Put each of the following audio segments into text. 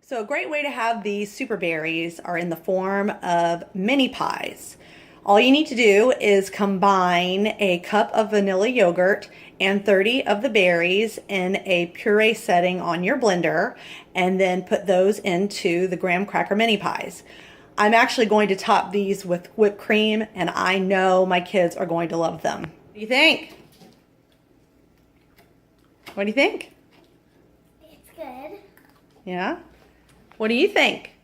So a great way to have these super berries are in the form of mini pies. All you need to do is combine a cup of vanilla yogurt and 30 of the berries in a puree setting on your blender, and then put those into the graham cracker mini pies. I'm actually going to top these with whipped cream, and I know my kids are going to love them. What do you think? What do you think? It's good. Yeah? What do you think?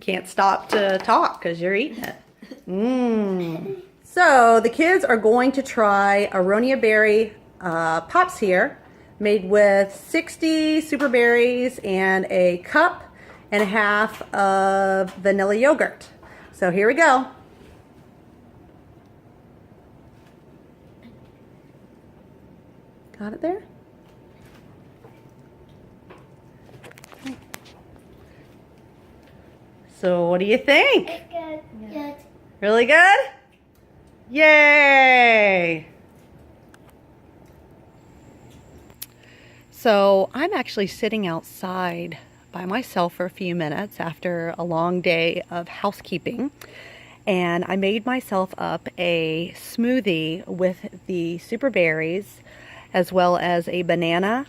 Can't stop to talk because you're eating it. So the kids are going to try Aroniaberry pops here, made with 60 super berries and a cup and a half of vanilla yogurt. So here we go. Got it there? So what do you think? It's good. Good. Really good? Yay! So I'm actually sitting outside by myself for a few minutes after a long day of housekeeping, and I made myself up a smoothie with the super berries as well as a banana,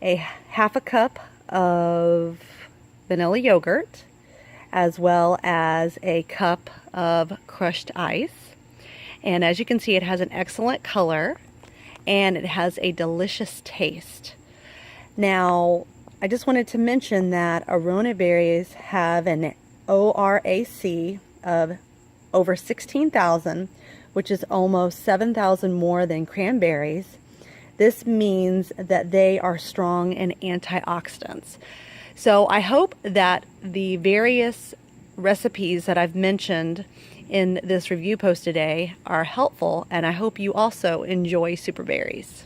a half a cup of vanilla yogurt, as well as a cup of crushed ice. And as you can see, it has an excellent color and it has a delicious taste. Now, I just wanted to mention that Aroniaberries have an ORAC of over 16,000, which is almost 7,000 more than cranberries. This means that they are strong in antioxidants. So I hope that the various recipes that I've mentioned in this review post today are helpful, and I hope you also enjoy super berries.